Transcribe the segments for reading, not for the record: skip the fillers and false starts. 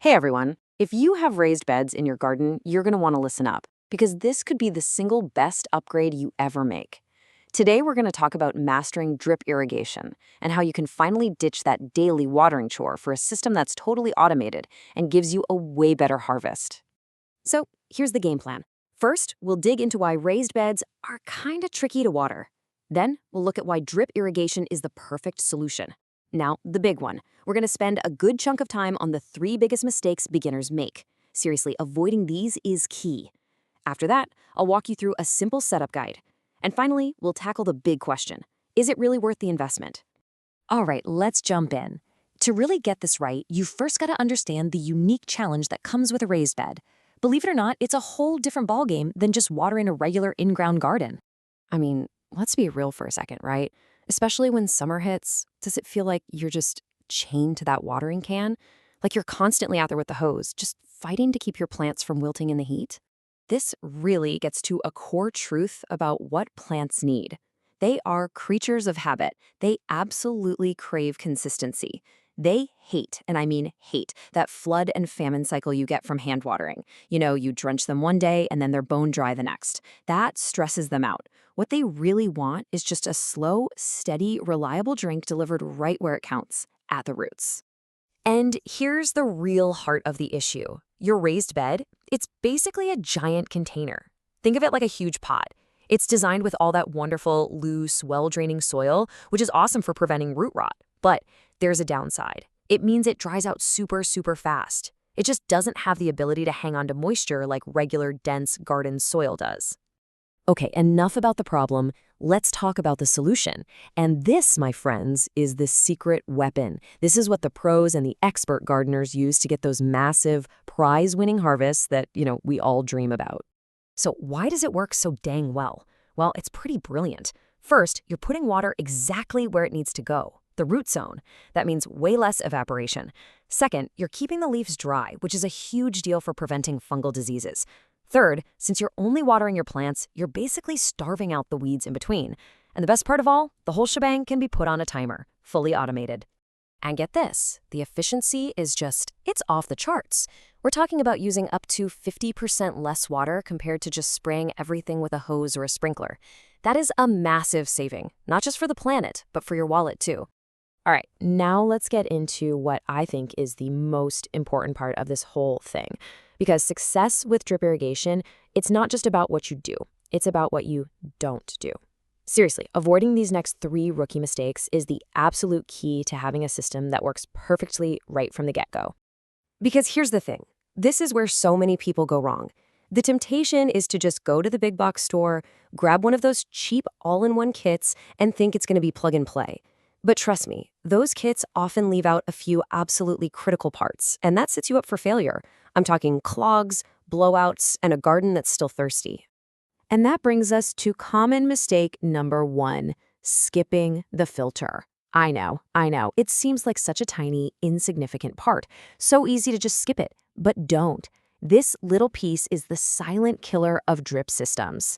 Hey everyone, if you have raised beds in your garden, you're going to want to listen up because this could be the single best upgrade you ever make. Today we're going to talk about mastering drip irrigation and how you can finally ditch that daily watering chore for a system that's totally automated and gives you a way better harvest. So here's the game plan. First, we'll dig into why raised beds are kind of tricky to water. Then we'll look at why drip irrigation is the perfect solution. Now, the big one. We're going to spend a good chunk of time on the 3 biggest mistakes beginners make. Seriously, avoiding these is key. After that, I'll walk you through a simple setup guide. And finally, we'll tackle the big question. Is it really worth the investment? All right, let's jump in. To really get this right, you've first got to understand the unique challenge that comes with a raised bed. Believe it or not, it's a whole different ballgame than just watering a regular in-ground garden. I mean, let's be real for a second, right? Especially when summer hits, does it feel like you're just chained to that watering can? Like you're constantly out there with the hose, just fighting to keep your plants from wilting in the heat? This really gets to a core truth about what plants need. They are creatures of habit. They absolutely crave consistency. They hate, and I mean hate, that flood and famine cycle you get from hand watering. You drench them one day and then they're bone dry the next. That stresses them out. What they really want is just a slow, steady, reliable drink delivered right where it counts, at the roots. And here's the real heart of the issue. Your raised bed, it's basically a giant container. Think of it like a huge pot. It's designed with all that wonderful, loose, well-draining soil, which is awesome for preventing root rot. But there's a downside. It means it dries out super, super fast. It just doesn't have the ability to hang on to moisture like regular, dense garden soil does. Okay, enough about the problem. Let's talk about the solution. And this, my friends, is the secret weapon. This is what the pros and the expert gardeners use to get those massive, prize-winning harvests that, we all dream about. So why does it work so dang well? Well, it's pretty brilliant. First, you're putting water exactly where it needs to go, the root zone. That means way less evaporation. Second, you're keeping the leaves dry, which is a huge deal for preventing fungal diseases. Third, since you're only watering your plants, you're basically starving out the weeds in between. And the best part of all, the whole shebang can be put on a timer, fully automated. And get this, the efficiency is it's off the charts. We're talking about using up to 50% less water compared to just spraying everything with a hose or a sprinkler. That is a massive saving, not just for the planet, but for your wallet too. All right, now let's get into what I think is the most important part of this whole thing. Because success with drip irrigation, it's not just about what you do. It's about what you don't do. Seriously, avoiding these next 3 rookie mistakes is the absolute key to having a system that works perfectly right from the get-go. Because here's the thing. This is where so many people go wrong. The temptation is to just go to the big box store, grab one of those cheap all-in-one kits, and think it's going to be plug and play. But trust me, those kits often leave out a few absolutely critical parts, and that sets you up for failure. I'm talking clogs, blowouts, and a garden that's still thirsty. And that brings us to common mistake number 1, skipping the filter. I know. It seems like such a tiny, insignificant part. So easy to just skip it, but don't. This little piece is the silent killer of drip systems.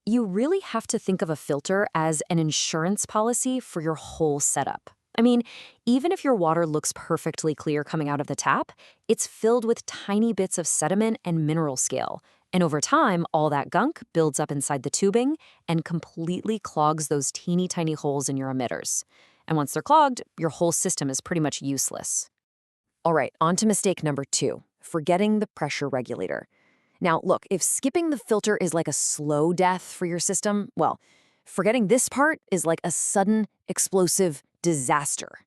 You really have to think of a filter as an insurance policy for your whole setup. I mean, even if your water looks perfectly clear coming out of the tap, it's filled with tiny bits of sediment and mineral scale. And over time, all that gunk builds up inside the tubing and completely clogs those teeny tiny holes in your emitters. And once they're clogged, your whole system is pretty much useless. All right, on to mistake number 2, forgetting the pressure regulator. Now, look, if skipping the filter is like a slow death for your system, well, forgetting this part is like a sudden, explosive disaster.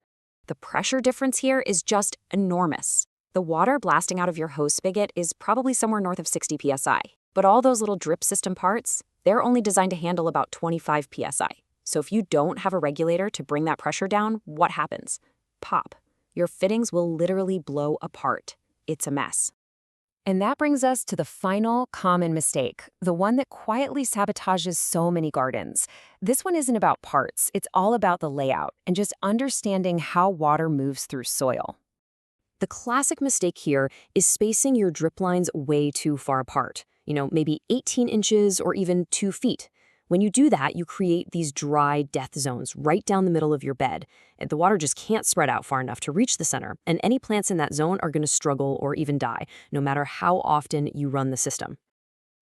The pressure difference here is just enormous. The water blasting out of your hose spigot is probably somewhere north of 60 psi, but all those little drip system parts, they're only designed to handle about 25 psi. So if you don't have a regulator to bring that pressure down, what happens? Pop. Your fittings will literally blow apart. It's a mess. And that brings us to the final common mistake, the one that quietly sabotages so many gardens. This one isn't about parts, it's all about the layout and just understanding how water moves through soil. The classic mistake here is spacing your drip lines way too far apart, maybe 18 inches or even 2 feet. When you do that, you create these dry death zones right down the middle of your bed. And the water just can't spread out far enough to reach the center, and any plants in that zone are going to struggle or even die, no matter how often you run the system.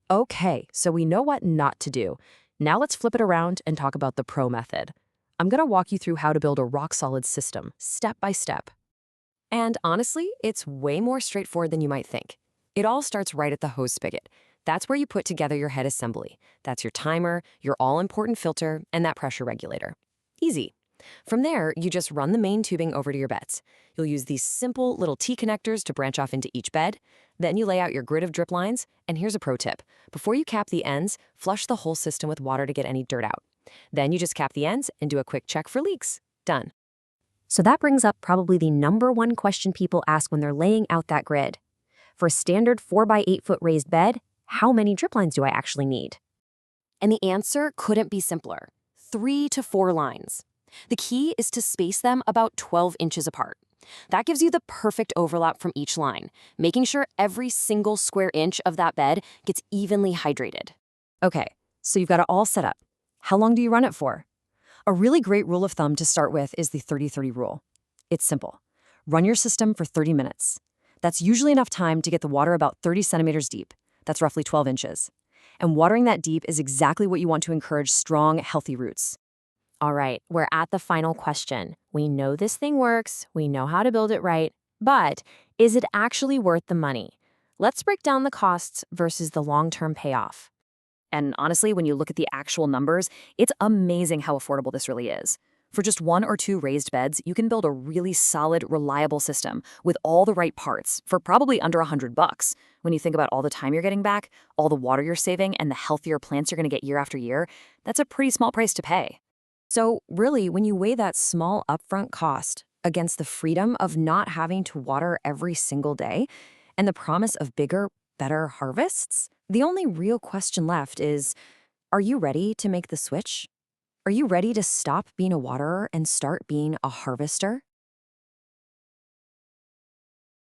Okay, so we know what not to do. Now let's flip it around and talk about the pro method. I'm going to walk you through how to build a rock-solid system, step by step. And honestly, it's way more straightforward than you might think. It all starts right at the hose spigot. That's where you put together your head assembly. That's your timer, your all-important filter, and that pressure regulator. Easy. From there, you just run the main tubing over to your beds. You'll use these simple little T-connectors to branch off into each bed. Then you lay out your grid of drip lines, and here's a pro tip. Before you cap the ends, flush the whole system with water to get any dirt out. Then you just cap the ends and do a quick check for leaks. Done. So that brings up probably the number one question people ask when they're laying out that grid. For a standard 4 by 8 foot raised bed, how many drip lines do I actually need? And the answer couldn't be simpler. 3 to 4 lines. The key is to space them about 12 inches apart. That gives you the perfect overlap from each line, making sure every single square inch of that bed gets evenly hydrated. Okay, so you've got it all set up. How long do you run it for? A really great rule of thumb to start with is the 30-30 rule. It's simple. Run your system for 30 minutes. That's usually enough time to get the water about 30 centimeters deep. That's roughly 12 inches. And watering that deep is exactly what you want to encourage strong, healthy roots. All right, we're at the final question. We know this thing works, we know how to build it right, but is it actually worth the money? Let's break down the costs versus the long-term payoff. And honestly, when you look at the actual numbers, it's amazing how affordable this really is. For just 1 or 2 raised beds, you can build a really solid, reliable system with all the right parts for probably under $100. When you think about all the time you're getting back, all the water you're saving, and the healthier plants you're going to get year after year, that's a pretty small price to pay. So really, when you weigh that small upfront cost against the freedom of not having to water every single day and the promise of bigger, better harvests, the only real question left is, are you ready to make the switch? Are you ready to stop being a waterer and start being a harvester?